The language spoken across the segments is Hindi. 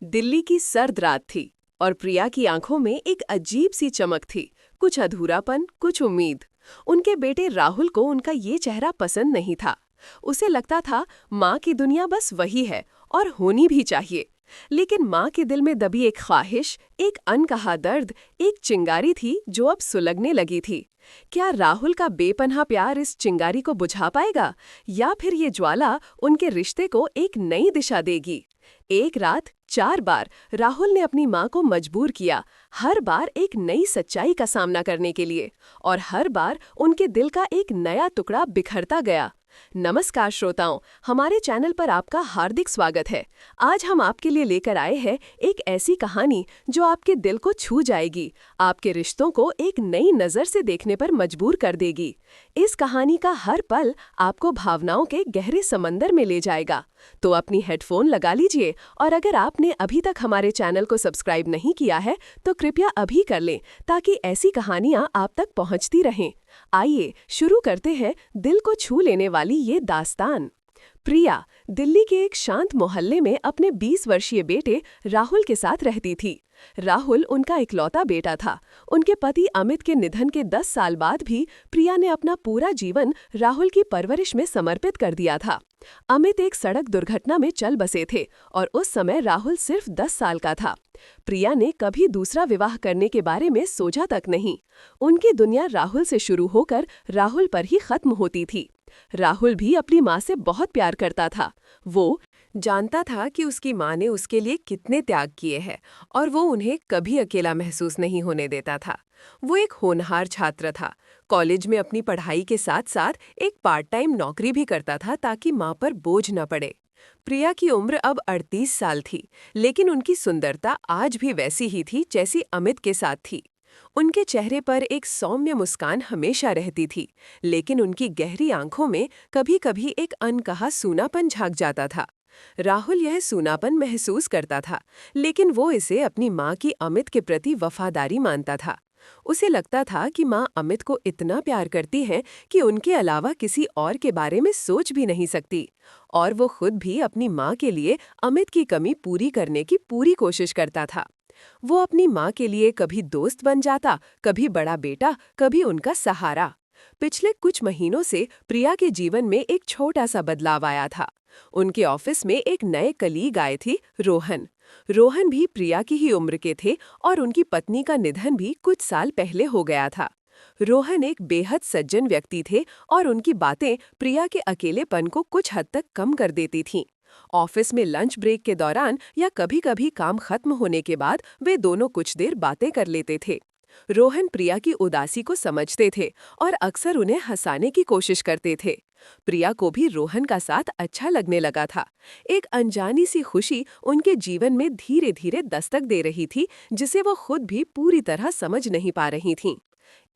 दिल्ली की सर्द रात थी और प्रिया की आंखों में एक अजीब सी चमक थी। कुछ अधूरापन, कुछ उम्मीद। उनके बेटे राहुल को उनका ये चेहरा पसंद नहीं था। उसे लगता था माँ की दुनिया बस वही है और होनी भी चाहिए। लेकिन माँ के दिल में दबी एक ख्वाहिश, एक अनकहा दर्द, एक चिंगारी थी जो अब सुलगने लगी थी। क्या राहुल का बेपनाह प्यार इस चिंगारी को बुझा पाएगा, या फिर ये ज्वाला उनके रिश्ते को एक नई दिशा देगी? एक रात 4 बार राहुल ने अपनी माँ को मजबूर किया, हर बार एक नई सच्चाई का सामना करने के लिए, और हर बार उनके दिल का एक नया टुकड़ा बिखरता गया। नमस्कार श्रोताओं, हमारे चैनल पर आपका हार्दिक स्वागत है। आज हम आपके लिए लेकर आए हैं एक ऐसी कहानी जो आपके दिल को छू जाएगी, आपके रिश्तों को एक नई नज़र से देखने पर मजबूर कर देगी। इस कहानी का हर पल आपको भावनाओं के गहरे समंदर में ले जाएगा। तो अपनी हेडफोन लगा लीजिए, और अगर आपने अभी तक हमारे चैनल को सब्सक्राइब नहीं किया है तो कृपया अभी कर लें, ताकि ऐसी कहानियां आप तक पहुंचती रहें। आइए शुरू करते हैं दिल को छू लेने वाली ये दास्तान। प्रिया दिल्ली के एक शांत मोहल्ले में अपने 20 वर्षीय बेटे राहुल के साथ रहती थी। राहुल उनका इकलौता बेटा था। उनके पति अमित के निधन के 10 साल बाद भी प्रिया ने अपना पूरा जीवन राहुल की परवरिश में समर्पित कर दिया था। अमित एक सड़क दुर्घटना में चल बसे थे और उस समय राहुल सिर्फ 10 साल का था। प्रिया ने कभी दूसरा विवाह करने के बारे में सोचा तक नहीं। उनकी दुनिया राहुल से शुरू होकर राहुल पर ही खत्म होती थी। राहुल भी अपनी माँ से बहुत प्यार करता था। वो जानता था कि उसकी माँ ने उसके लिए कितने त्याग किए हैं और वो उन्हें कभी अकेला महसूस नहीं होने देता था। वो एक होनहार छात्र था। कॉलेज में अपनी पढ़ाई के साथ साथ एक पार्ट टाइम नौकरी भी करता था ताकि माँ पर बोझ न पड़े। प्रिया की उम्र अब 38 साल थी, लेकिन उनकी सुंदरता आज भी वैसी ही थी जैसी अमित के साथ थी। उनके चेहरे पर एक सौम्य मुस्कान हमेशा रहती थी, लेकिन उनकी गहरी आंखों में कभी-कभी एक अनकहा सूनापन झांक जाता था। राहुल यह सूनापन महसूस करता था, लेकिन वो इसे अपनी माँ की अमित के प्रति वफादारी मानता था। उसे लगता था कि माँ अमित को इतना प्यार करती है कि उनके अलावा किसी और के बारे में सोच भी नहीं सकती, और वो खुद भी अपनी माँ के लिए अमित की कमी पूरी करने की पूरी कोशिश करता था। वो अपनी माँ के लिए कभी दोस्त बन जाता, कभी बड़ा बेटा, कभी उनका सहारा। पिछले कुछ महीनों से प्रिया के जीवन में एक छोटा सा बदलाव आया था। उनके ऑफिस में एक नए कलीग आए थे, रोहन। रोहन भी प्रिया की ही उम्र के थे और उनकी पत्नी का निधन भी कुछ साल पहले हो गया था। रोहन एक बेहद सज्जन व्यक्ति थे और उनकी बातें प्रिया के अकेलेपन को कुछ हद तक कम कर देती थीं। ऑफिस में लंच ब्रेक के दौरान या कभी-कभी काम खत्म होने के बाद वे दोनों कुछ देर बातें कर लेते थे। रोहन प्रिया की उदासी को समझते थे और अक्सर उन्हें हंसाने की कोशिश करते थे। प्रिया को भी रोहन का साथ अच्छा लगने लगा था। एक अनजानी सी खुशी उनके जीवन में धीरे-धीरे दस्तक दे रही थी, जिसे वो खुद भी पूरी तरह समझ नहीं पा रही थीं।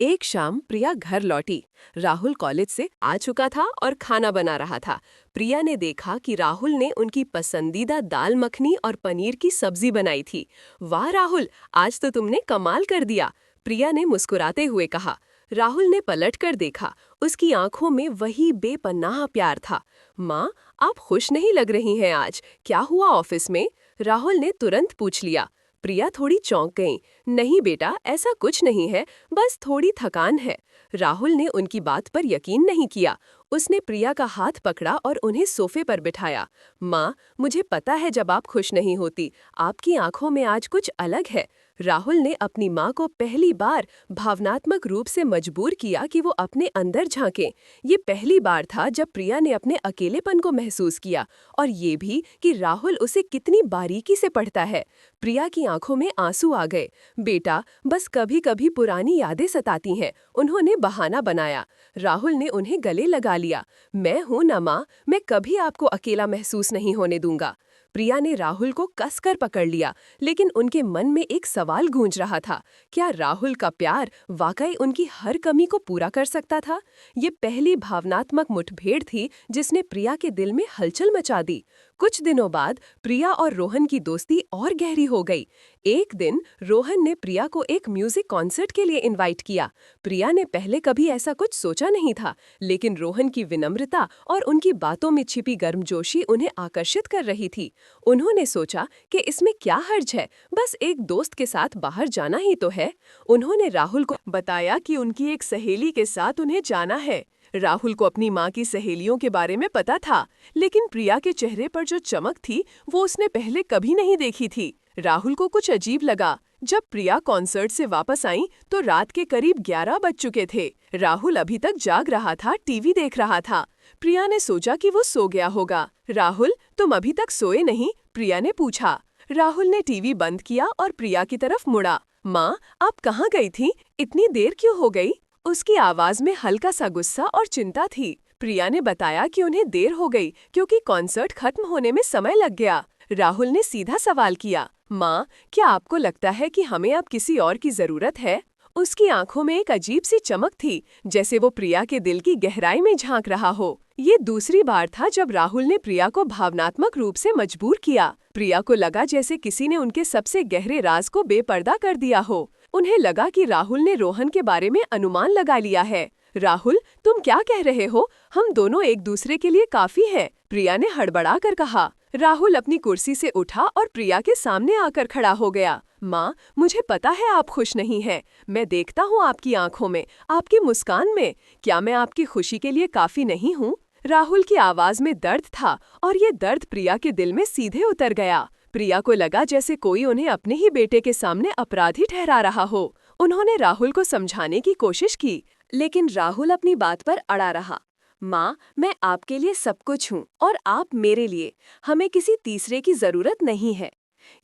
एक शाम प्रिया घर लौटी। राहुल कॉलेज से आ चुका था और खाना बना रहा था। प्रिया ने देखा कि राहुल ने उनकी पसंदीदा दाल मखनी और पनीर की सब्जी बनाई थी। वाह राहुल, आज तो तुमने कमाल कर दिया, प्रिया ने मुस्कुराते हुए कहा। राहुल ने पलट कर देखा। उसकी आंखों में वही बेपनाह प्यार था। माँ, आप खुश नहीं लग रही हैं आज, क्या हुआ ऑफिस में? राहुल ने तुरंत पूछ लिया। प्रिया थोड़ी चौंक गई। नहीं बेटा, ऐसा कुछ नहीं है, बस थोड़ी थकान है। राहुल ने उनकी बात पर यकीन नहीं किया। उसने प्रिया का हाथ पकड़ा और उन्हें सोफे पर बिठाया। माँ, मुझे पता है जब आप खुश नहीं होती, आपकी आंखों में आज कुछ अलग है। राहुल ने अपनी माँ को पहली बार भावनात्मक रूप से मजबूर किया कि वो अपने अंदर झांकें। ये पहली बार था जब प्रिया ने अपने अकेलेपन को महसूस किया, और ये भी कि राहुल उसे कितनी बारीकी से पढ़ता है। प्रिया की आंखों में आंसू आ गए। बेटा, बस कभी-कभी पुरानी यादें सताती हैं, उन्होंने बहाना बनाया। राहुल ने उन्हें गले लगा लिया। मैं हूं ना माँ, मैं कभी आपको अकेला महसूस नहीं होने दूंगा। प्रिया ने राहुल को कसकर पकड़ लिया, लेकिन उनके मन में एक सवाल गूंज रहा था। क्या राहुल का प्यार वाकई उनकी हर कमी को पूरा कर सकता था? ये पहली भावनात्मक मुठभेड़ थी जिसने प्रिया के दिल में हलचल मचा दी। कुछ दिनों बाद प्रिया और रोहन की दोस्ती और गहरी हो गई। एक दिन रोहन ने प्रिया को एक म्यूजिक कॉन्सर्ट के लिए इनवाइट किया। प्रिया ने पहले कभी ऐसा कुछ सोचा नहीं था, लेकिन रोहन की विनम्रता और उनकी बातों में छिपी गर्मजोशी उन्हें आकर्षित कर रही थी। उन्होंने सोचा कि इसमें क्या हर्ज है, बस एक दोस्त के साथ बाहर जाना ही तो है। उन्होंने राहुल को बताया कि उनकी एक सहेली के साथ उन्हें जाना है। राहुल को अपनी माँ की सहेलियों के बारे में पता था, लेकिन प्रिया के चेहरे पर जो चमक थी वो उसने पहले कभी नहीं देखी थी। राहुल को कुछ अजीब लगा। जब प्रिया कॉन्सर्ट से वापस आई तो रात के करीब 11 बज चुके थे। राहुल अभी तक जाग रहा था, टीवी देख रहा था। प्रिया ने सोचा कि वो सो गया होगा। राहुल, तुम अभी तक सोए नहीं? प्रिया ने पूछा। राहुल ने टीवी बंद किया और प्रिया की तरफ मुड़ा। माँ, आप कहाँ गई थी? इतनी देर क्यों हो गई? उसकी आवाज में हल्का सा गुस्सा और चिंता थी। प्रिया ने बताया कि उन्हें देर हो गई क्योंकि कॉन्सर्ट खत्म होने में समय लग गया। राहुल ने सीधा सवाल किया, माँ, क्या आपको लगता है कि हमें अब किसी और की जरूरत है? उसकी आंखों में एक अजीब सी चमक थी, जैसे वो प्रिया के दिल की गहराई में झांक रहा हो। ये दूसरी बार था जब राहुल ने प्रिया को भावनात्मक रूप से मजबूर किया। प्रिया को लगा जैसे किसी ने उनके सबसे गहरे राज को बेपर्दा कर दिया हो। उन्हें लगा कि राहुल ने रोहन के बारे में अनुमान लगा लिया है। राहुल, तुम क्या कह रहे हो? हम दोनों एक दूसरे के लिए काफी हैं, प्रिया ने हड़बड़ा कर कहा। राहुल अपनी कुर्सी से उठा और प्रिया के सामने आकर खड़ा हो गया। माँ, मुझे पता है आप खुश नहीं हैं। मैं देखता हूँ आपकी आंखों में, आपकी मुस्कान में। क्या मैं आपकी खुशी के लिए काफी नहीं हूँ? राहुल की आवाज में दर्द था और ये दर्द प्रिया के दिल में सीधे उतर गया। प्रिया को लगा जैसे कोई उन्हें अपने ही बेटे के सामने अपराधी ठहरा रहा हो। उन्होंने राहुल को समझाने की कोशिश की, लेकिन राहुल अपनी बात पर अड़ा रहा। माँ, मैं आपके लिए सब कुछ हूँ और आप मेरे लिए। हमें किसी तीसरे की जरूरत नहीं है।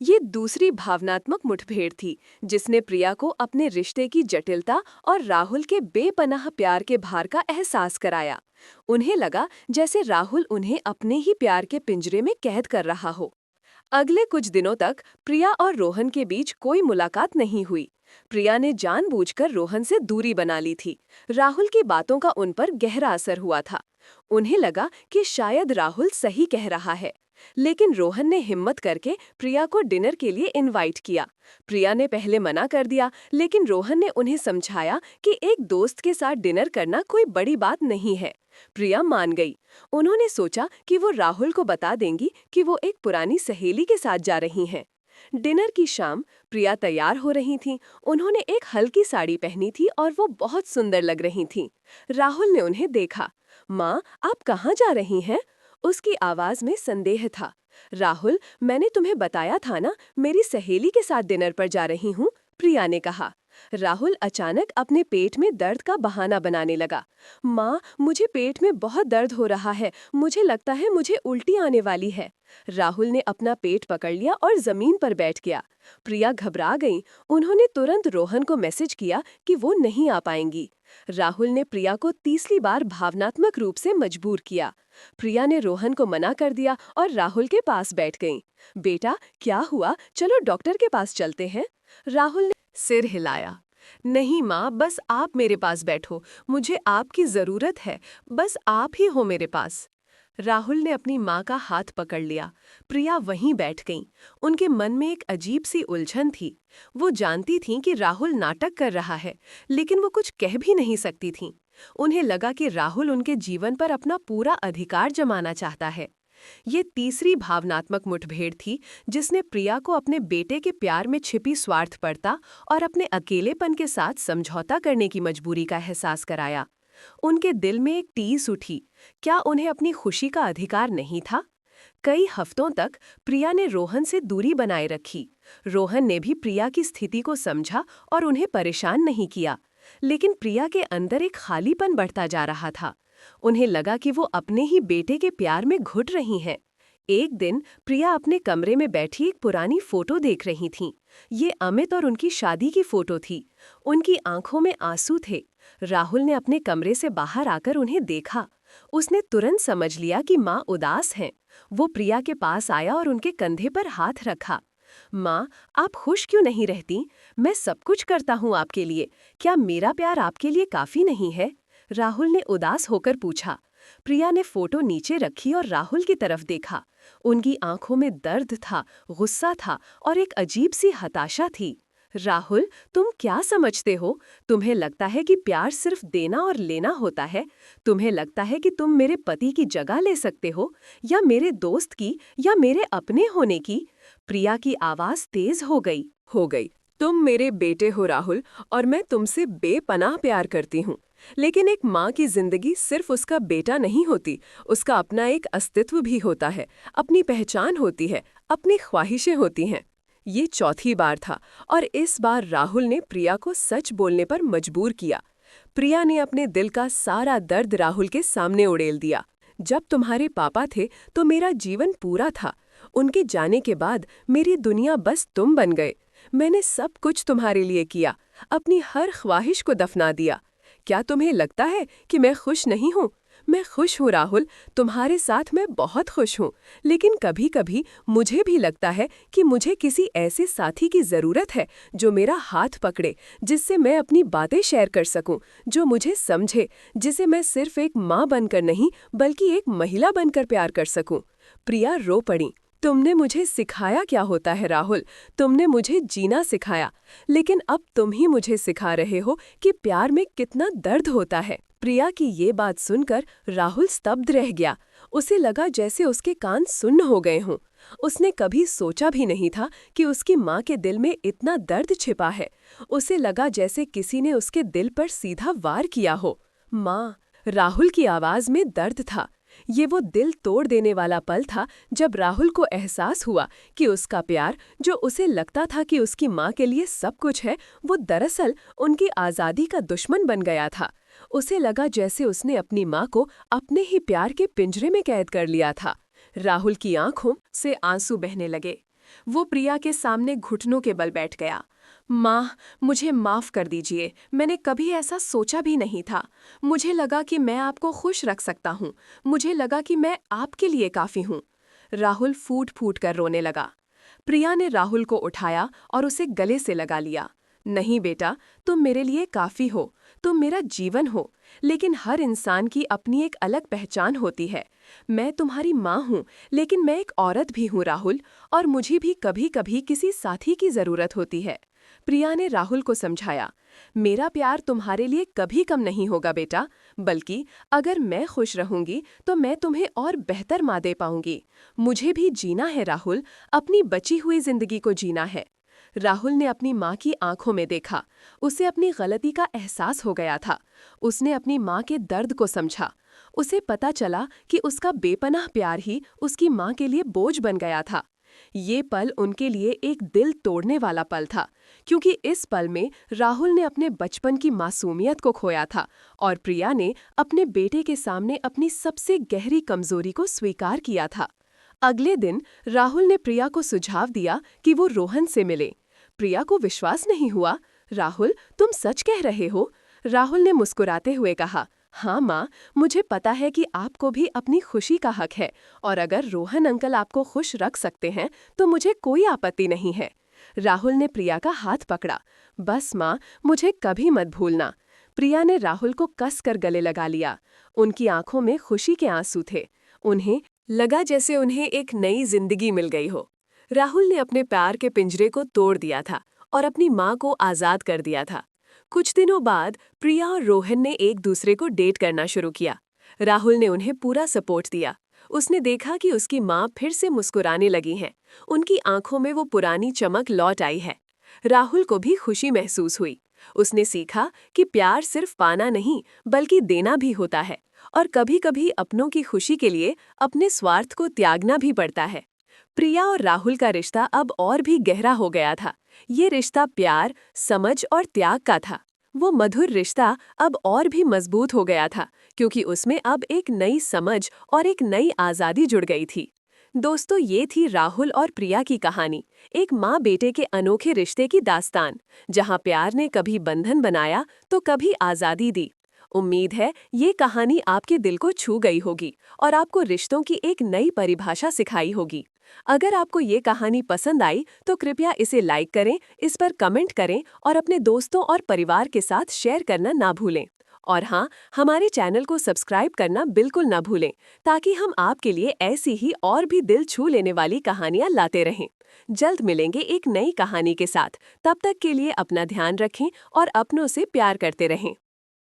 ये दूसरी भावनात्मक मुठभेड़ थी जिसने प्रिया को अपने रिश्ते की जटिलता और राहुल के बेपनाह प्यार के भार का एहसास कराया। उन्हें लगा जैसे राहुल उन्हें अपने ही प्यार के पिंजरे में कैद कर रहा हो। अगले कुछ दिनों तक प्रिया और रोहन के बीच कोई मुलाकात नहीं हुई। प्रिया ने जानबूझकर रोहन से दूरी बना ली थी। राहुल की बातों का उन पर गहरा असर हुआ था। उन्हें लगा कि शायद राहुल सही कह रहा है। लेकिन रोहन ने हिम्मत करके प्रिया को डिनर के लिए इनवाइट किया। प्रिया ने पहले मना कर दिया, लेकिन रोहन ने उन्हें समझाया कि एक दोस्त के साथ डिनर करना कोई बड़ी बात नहीं है। प्रिया मान गई। उन्होंने सोचा कि वो राहुल को बता देंगी कि वो एक पुरानी सहेली के साथ जा रही हैं। डिनर की शाम प्रिया तैयार हो रही थीं। उन्होंने एक हल्की साड़ी पहनी थी और वो बहुत सुंदर लग रही थीं। राहुल ने उन्हें देखा। माँ, आप कहाँ जा रही हैं? उसकी आवाज में संदेह था। राहुल, मैंने तुम्हें बताया था ना, मेरी सहेली के साथ डिनर पर जा रही हूँ, प्रिया ने कहा। राहुल अचानक अपने पेट में दर्द का बहाना बनाने लगा। माँ, मुझे पेट में बहुत दर्द हो रहा है, मुझे लगता है मुझे उल्टी आने वाली है। राहुल ने अपना पेट पकड़ लिया और जमीन पर बैठ गया। प्रिया घबरा गई। उन्होंने तुरंत रोहन को मैसेज किया कि वो नहीं आ पाएंगी। राहुल ने प्रिया को तीसरी बार भावनात्मक रूप से मजबूर किया। प्रिया ने रोहन को मना कर दिया और राहुल के पास बैठ गईं। बेटा, क्या हुआ? चलो डॉक्टर के पास चलते हैं। राहुल ने सिर हिलाया। नहीं माँ, बस आप मेरे पास बैठो, मुझे आपकी जरूरत है, बस आप ही हो मेरे पास। राहुल ने अपनी माँ का हाथ पकड़ लिया। प्रिया वहीं बैठ गईं। उनके मन में एक अजीब सी उलझन थी। वो जानती थीं कि राहुल नाटक कर रहा है, लेकिन वो कुछ कह भी नहीं सकती थीं। उन्हें लगा कि राहुल उनके जीवन पर अपना पूरा अधिकार जमाना चाहता है। ये तीसरी भावनात्मक मुठभेड़ थी जिसने प्रिया को अपने बेटे के प्यार में छिपी स्वार्थपरता और अपने अकेलेपन के साथ समझौता करने की मजबूरी का एहसास कराया। उनके दिल में एक टीस उठी। क्या उन्हें अपनी खुशी का अधिकार नहीं था? कई हफ्तों तक प्रिया ने रोहन से दूरी बनाए रखी। रोहन ने भी प्रिया की स्थिति को समझा और उन्हें परेशान नहीं किया, लेकिन प्रिया के अंदर एक खालीपन बढ़ता जा रहा था। उन्हें लगा कि वो अपने ही बेटे के प्यार में घुट रही हैं। एक दिन प्रिया अपने कमरे में बैठी एक पुरानी फोटो देख रही थीं। ये अमित और उनकी शादी की फोटो थी। उनकी आंखों में आंसू थे। राहुल ने अपने कमरे से बाहर आकर उन्हें देखा। उसने तुरंत समझ लिया कि माँ उदास हैं। वो प्रिया के पास आया और उनके कंधे पर हाथ रखा। माँ, आप खुश क्यों नहीं रहती? मैं सब कुछ करता हूँ आपके लिए। क्या मेरा प्यार आपके लिए काफी नहीं है? राहुल ने उदास होकर पूछा। प्रिया ने फोटो नीचे रखी और राहुल की तरफ देखा। उनकी आंखों में दर्द था, गुस्सा था और एक अजीब सी हताशा थी। राहुल, तुम क्या समझते हो? तुम्हें लगता है कि प्यार सिर्फ देना और लेना होता है? तुम्हें लगता है कि तुम मेरे पति की जगह ले सकते हो, या मेरे दोस्त की, या मेरे अपने होने की? प्रिया की आवाज तेज हो गई। तुम मेरे बेटे हो राहुल, और मैं तुमसे बेपनाह प्यार करती हूँ। लेकिन एक माँ की जिंदगी सिर्फ उसका बेटा नहीं होती, उसका अपना एक अस्तित्व भी होता है, अपनी पहचान होती है, अपनी ख्वाहिशें होती हैं। ये चौथी बार था और इस बार राहुल ने प्रिया को सच बोलने पर मजबूर किया। प्रिया ने अपने दिल का सारा दर्द राहुल के सामने उड़ेल दिया। जब तुम्हारे पापा थे तो मेरा जीवन पूरा था। उनके जाने के बाद मेरी दुनिया बस तुम बन गए। मैंने सब कुछ तुम्हारे लिए किया, अपनी हर ख्वाहिश को दफना दिया। क्या तुम्हें लगता है कि मैं खुश नहीं हूँ? मैं खुश हूँ राहुल, तुम्हारे साथ मैं बहुत खुश हूँ। लेकिन कभी कभी मुझे भी लगता है कि मुझे किसी ऐसे साथी की ज़रूरत है जो मेरा हाथ पकड़े, जिससे मैं अपनी बातें शेयर कर सकूं, जो मुझे समझे, जिसे मैं सिर्फ एक माँ बनकर नहीं बल्कि एक महिला बनकर प्यार कर सकूं। प्रिया रो पड़ी। तुमने मुझे सिखाया क्या होता है राहुल, तुमने मुझे जीना सिखाया, लेकिन अब तुम ही मुझे सिखा रहे हो कि प्यार में कितना दर्द होता है। प्रिया की ये बात सुनकर राहुल स्तब्ध रह गया। उसे लगा जैसे उसके कान सुन्न हो गए हों। उसने कभी सोचा भी नहीं था कि उसकी माँ के दिल में इतना दर्द छिपा है। उसे लगा जैसे किसी ने उसके दिल पर सीधा वार किया हो। माँ! राहुल की आवाज में दर्द था। ये वो दिल तोड़ देने वाला पल था जब राहुल को एहसास हुआ कि उसका प्यार, जो उसे लगता था कि उसकी माँ के लिए सब कुछ है, वो दरअसल उनकी आज़ादी का दुश्मन बन गया था। उसे लगा जैसे उसने अपनी माँ को अपने ही प्यार के पिंजरे में कैद कर लिया था। राहुल की आंखों से आंसू बहने लगे। वो प्रिया के सामने घुटनों के बल बैठ गया। माँ, मुझे माफ़ कर दीजिए, मैंने कभी ऐसा सोचा भी नहीं था। मुझे लगा कि मैं आपको खुश रख सकता हूँ, मुझे लगा कि मैं आपके लिए काफ़ी हूँ। राहुल फूट फूट कर रोने लगा। प्रिया ने राहुल को उठाया और उसे गले से लगा लिया। नहीं बेटा, तुम मेरे लिए काफ़ी हो, तुम मेरा जीवन हो, लेकिन हर इंसान की अपनी एक अलग पहचान होती है। मैं तुम्हारी माँ हूँ, लेकिन मैं एक औरत भी हूँ राहुल, और मुझे भी कभी कभी किसी साथी की ज़रूरत होती है। प्रिया ने राहुल को समझाया, मेरा प्यार तुम्हारे लिए कभी कम नहीं होगा बेटा, बल्कि अगर मैं खुश रहूंगी तो मैं तुम्हें और बेहतर माँ दे पाऊंगी। मुझे भी जीना है राहुल, अपनी बची हुई जिंदगी को जीना है। राहुल ने अपनी माँ की आंखों में देखा। उसे अपनी गलती का एहसास हो गया था। उसने अपनी माँ के दर्द को समझा। उसे पता चला कि उसका बेपनाह प्यार ही उसकी माँ के लिए बोझ बन गया था। ये पल उनके लिए एक दिल तोड़ने वाला पल था, क्योंकि इस पल में राहुल ने अपने बचपन की मासूमियत को खोया था और प्रिया ने अपने बेटे के सामने अपनी सबसे गहरी कमजोरी को स्वीकार किया था। अगले दिन राहुल ने प्रिया को सुझाव दिया कि वो रोहन से मिले। प्रिया को विश्वास नहीं हुआ। राहुल, तुम सच कह रहे हो? राहुल ने मुस्कुराते हुए कहा, हाँ माँ, मुझे पता है कि आपको भी अपनी खुशी का हक है, और अगर रोहन अंकल आपको खुश रख सकते हैं तो मुझे कोई आपत्ति नहीं है। राहुल ने प्रिया का हाथ पकड़ा। बस माँ, मुझे कभी मत भूलना। प्रिया ने राहुल को कस कर गले लगा लिया। उनकी आंखों में खुशी के आंसू थे। उन्हें लगा जैसे उन्हें एक नई जिंदगी मिल गई हो। राहुल ने अपने प्यार के पिंजरे को तोड़ दिया था और अपनी माँ को आज़ाद कर दिया था। कुछ दिनों बाद प्रिया और रोहन ने एक दूसरे को डेट करना शुरू किया। राहुल ने उन्हें पूरा सपोर्ट दिया। उसने देखा कि उसकी माँ फिर से मुस्कुराने लगी हैं। उनकी आंखों में वो पुरानी चमक लौट आई है। राहुल को भी खुशी महसूस हुई। उसने सीखा कि प्यार सिर्फ पाना नहीं बल्कि देना भी होता है, और कभी-कभी अपनों की खुशी के लिए अपने स्वार्थ को त्यागना भी पड़ता है। प्रिया और राहुल का रिश्ता अब और भी गहरा हो गया था। ये रिश्ता प्यार, समझ और त्याग का था। वो मधुर रिश्ता अब और भी मजबूत हो गया था, क्योंकि उसमें अब एक नई समझ और एक नई आज़ादी जुड़ गई थी। दोस्तों, ये थी राहुल और प्रिया की कहानी, एक माँ बेटे के अनोखे रिश्ते की दास्तान, जहाँ प्यार ने कभी बंधन बनाया तो कभी आज़ादी दी। उम्मीद है ये कहानी आपके दिल को छू गई होगी और आपको रिश्तों की एक नई परिभाषा सिखाई होगी। अगर आपको ये कहानी पसंद आई तो कृपया इसे लाइक करें, इस पर कमेंट करें और अपने दोस्तों और परिवार के साथ शेयर करना ना भूलें। और हाँ, हमारे चैनल को सब्सक्राइब करना बिल्कुल ना भूलें, ताकि हम आपके लिए ऐसी ही और भी दिल छू लेने वाली कहानियाँ लाते रहें। जल्द मिलेंगे एक नई कहानी के साथ। तब तक के लिए अपना ध्यान रखें और अपनों से प्यार करते रहें।